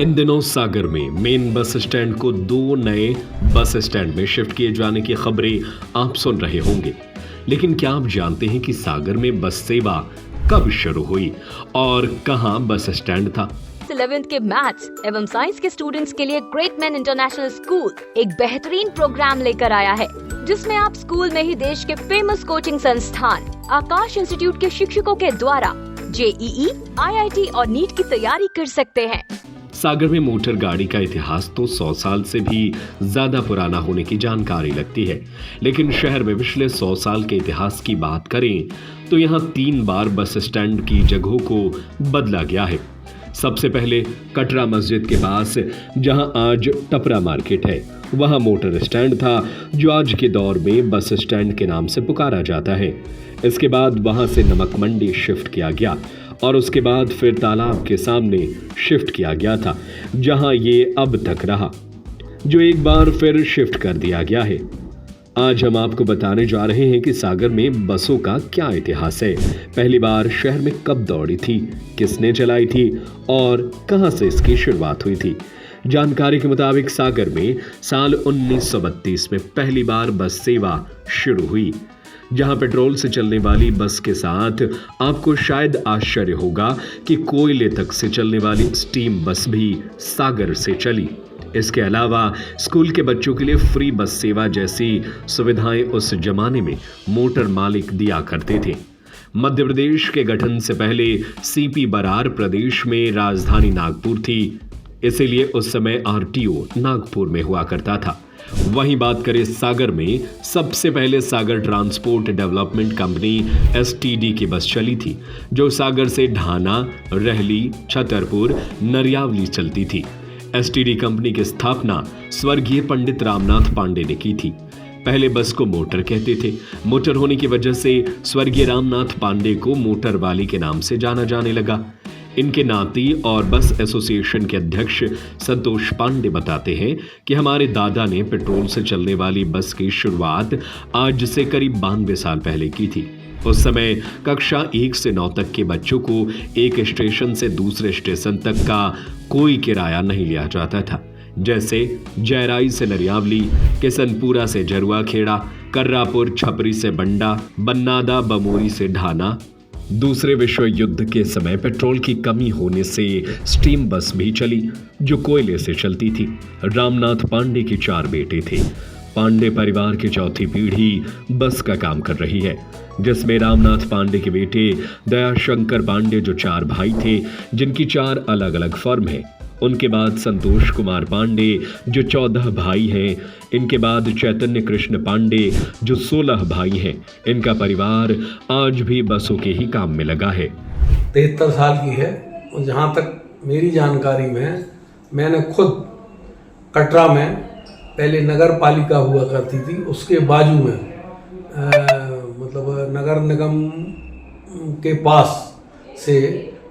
इन दिनों सागर में main bus stand को 2 नए बस स्टैंड में शिफ्ट किए जाने की खबरें आप सुन रहे होंगे, लेकिन क्या आप जानते हैं कि सागर में बस सेवा कब शुरू हुई और कहां बस स्टैंड था? 11th के मैथ्स एवं साइंस के स्टूडेंट्स के लिए ग्रेट मैन इंटरनेशनल स्कूल एक बेहतरीन प्रोग्राम लेकर आया है, जिसमें आप स्कूल में ही देश के फेमस कोचिंग संस्थान आकाश इंस्टीट्यूट के शिक्षकों के द्वारा JEE, IIT और नीट की तैयारी कर सकते हैं। सागर में मोटर गाड़ी का इतिहास तो 100 साल से भी ज्यादा पुराना होने की जानकारी लगती है, लेकिन शहर में पिछले 100 साल के इतिहास की बात करें तो यहाँ 3 बार बस स्टैंड की जगहों को बदला गया है। सबसे पहले कटरा मस्जिद के पास, जहां आज टपरा मार्केट है, वहां मोटर स्टैंड था जो आज के दौर में बस स्टैंड के नाम से पुकारा जाता है। इसके बाद वहां से नमक मंडी शिफ्ट किया गया और उसके बाद फिर तालाब के सामने शिफ्ट किया गया था, जहां ये अब तक रहा, जो एक बार फिर शिफ्ट कर दिया गया है। आज हम आपको बताने जा रहे हैं कि सागर में बसों का क्या इतिहास है, पहली बार शहर में कब दौड़ी थी, किसने चलाई थी और कहां से इसकी शुरुआत हुई थी। जानकारी के मुताबिक सागर में साल 1932 में पहली बार बस सेवा शुरू हुई, जहां पेट्रोल से चलने वाली बस के साथ आपको शायद आश्चर्य होगा कि कोयले तक से चलने वाली स्टीम बस भी सागर से चली। इसके अलावा स्कूल के बच्चों के लिए फ्री बस सेवा जैसी सुविधाएं उस जमाने में मोटर मालिक दिया करते थे। मध्य प्रदेश के गठन से पहले CP बरार प्रदेश में राजधानी नागपुर थी, इसीलिए उस समय RTO नागपुर में हुआ करता था। वहीं बात करें सागर में, सबसे पहले सागर ट्रांसपोर्ट डेवलपमेंट कंपनी STD की बस चली थी, जो सागर से ढाना, रहली, छतरपुर, नरियावली चलती थी। STD कंपनी की स्थापना स्वर्गीय पंडित रामनाथ पांडे ने की थी। पहले बस को मोटर कहते थे। मोटर होने की वजह से स्वर्गीय रामनाथ पांडे को मोटर वाली के नाम से जाना जाने लगा। इनके नाती और बस एसोसिएशन के अध्यक्ष संतोष पांडे बताते हैं कि हमारे दादा ने पेट्रोल से चलने वाली बस की शुरुआत आज से करीब 92 साल पहले की थी। उस समय कक्षा 1 से 9 तक के बच्चों को एक स्टेशन से दूसरे स्टेशन तक का कोई किराया नहीं लिया जाता था, जैसे जयराई से नरियावली, किसनपुरा से जरुआ खेड़ा, कर्रापुर छपरी से बंडा, बन्नादा बमोरी से ढाना। दूसरे विश्व युद्ध के समय पेट्रोल की कमी होने से स्टीम बस भी चली, जो कोयले से चलती थी। रामनाथ पांडे के 4 बेटे थे। पांडे परिवार की चौथी पीढ़ी बस का काम कर रही है, जिसमें रामनाथ पांडे के बेटे दयाशंकर पांडे जो 4 भाई थे, जिनकी 4 अलग अलग फर्म है। उनके बाद संतोष कुमार पांडे जो 14 भाई हैं। इनके बाद चैतन्य कृष्ण पांडे जो 16 भाई हैं। इनका परिवार आज भी बसों के ही काम में लगा है। 73 साल की है और जहाँ तक मेरी जानकारी में, मैंने खुद कटरा में पहले नगर पालिका हुआ करती थी, उसके बाजू में मतलब नगर निगम के पास से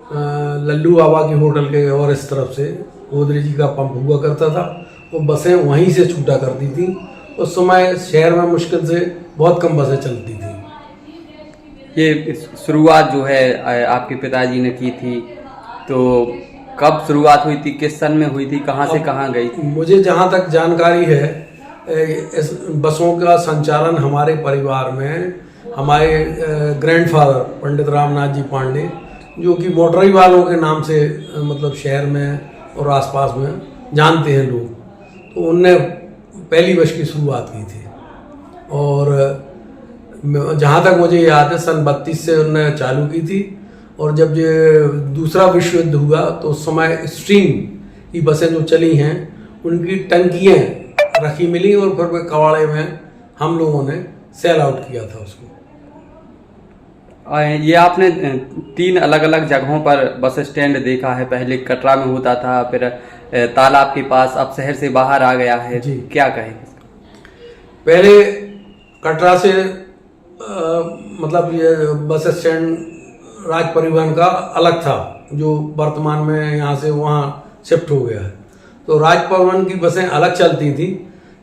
लल्लू बाबा की होटल के और इस तरफ से गोदरेज का पंप हुआ करता था। वो बसें वहीं से छूटा करती थी। उस समय शहर में मुश्किल से बहुत कम बसें चलती थी। ये शुरुआत जो है आपके पिताजी ने की थी, तो कब शुरुआत हुई थी, किस सन में हुई थी, कहाँ से कहाँ गई थी? मुझे जहाँ तक जानकारी है, इस बसों का संचालन हमारे परिवार में हमारे ग्रैंडफादर पंडित रामनाथ जी पांडे, जो कि मोटराई वालों के नाम से मतलब शहर में और आसपास में जानते हैं लोग, तो उनने पहली बस की शुरुआत की थी। और जहाँ तक मुझे याद है, सन 32 से उनने चालू की थी। और जब ये दूसरा विश्व युद्ध हुआ तो उस समय स्ट्रीम की बसें जो चली हैं, उनकी टंकियाँ रखी मिली और फिर कवाड़े में हम लोगों ने सेल आउट किया था उसको। ये आपने 3 अलग अलग जगहों पर बस स्टैंड देखा है। पहले कटरा में होता था, फिर तालाब के पास, अब शहर से बाहर आ गया है। क्या कहेंगे? पहले कटरा से मतलब ये बस स्टैंड राज परिवहन का अलग था, जो वर्तमान में यहाँ से वहाँ शिफ्ट हो गया है। तो राज परिवहन की बसें अलग चलती थी,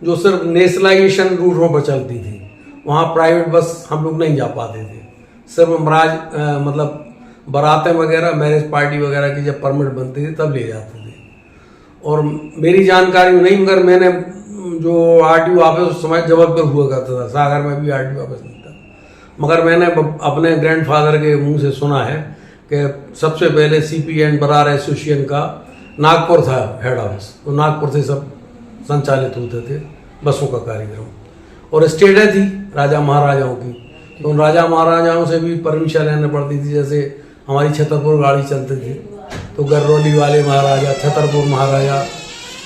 जो सिर्फ नेशनलाइजेशन रूटों पर चलती थी। वहाँ प्राइवेट बस हम लोग नहीं जा पाते थे। सिर्फ मतलब बारातें वगैरह, मैरिज पार्टी वगैरह की जब परमिट बनती थी तब ले जाते थे। और मेरी जानकारी में नहीं, मगर मैंने जो आरटीओ ऑफिस उस समय जबलपुर हुआ करता था, सागर में भी आरटीओ ऑफिस नहीं था, मगर मैंने अपने ग्रैंडफादर के मुंह से सुना है कि सबसे पहले सीपी एंड बरार एसोसिएशन का नागपुर था हेड ऑफिस, तो नागपुर से सब संचालित होते थे बसों का कार्यक्रम, और स्टेटें थी राजा महाराजाओं की, तो उन राजा महाराजाओं से भी परमिशन लेने पड़ती थी। जैसे हमारी छतरपुर गाड़ी चलती थी तो गररौली वाले महाराजा, छतरपुर महाराजा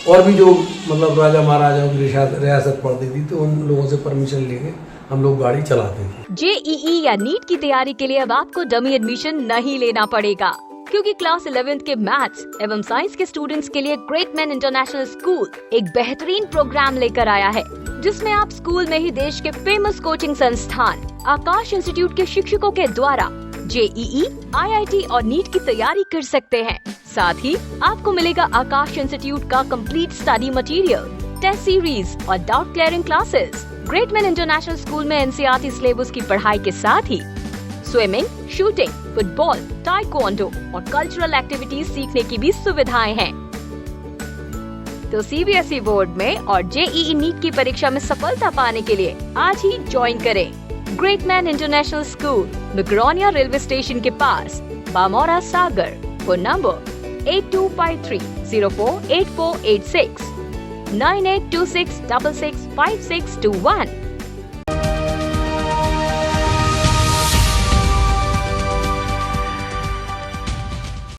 और भी जो मतलब राजा महाराजाओं की रियासत पड़ती थी, तो उन लोगों से परमिशन लेके हम लोग गाड़ी चलाते थे। जेईई या नीट की तैयारी के लिए अब आपको डमी एडमिशन नहीं लेना पड़ेगा, क्योंकि क्लास 11th के मैथ्स एवं साइंस के स्टूडेंट्स के लिए ग्रेट मैन इंटरनेशनल स्कूल एक बेहतरीन प्रोग्राम लेकर आया है, जिसमें आप स्कूल में ही देश के फेमस कोचिंग संस्थान आकाश इंस्टीट्यूट के शिक्षकों के द्वारा जेईई, आईआईटी और नीट की तैयारी कर सकते हैं। साथ ही आपको मिलेगा आकाश इंस्टीट्यूट का complete study material, test series और doubt clearing classes. Great man international school में एनसीईआरटी सिलेबस की पढ़ाई के साथ ही स्विमिंग, शूटिंग, फुटबॉल, ताइक्वांडो और कल्चरल एक्टिविटीज सीखने की भी सुविधाएं हैं। तो सीबीएसई बोर्ड में और जेईई नीट की परीक्षा में सफलता पाने के लिए आज ही ज्वाइन करें great man international school, Makronia railway station के पास, बामोरा, सागर। Phone number 8253048486, 9826665621।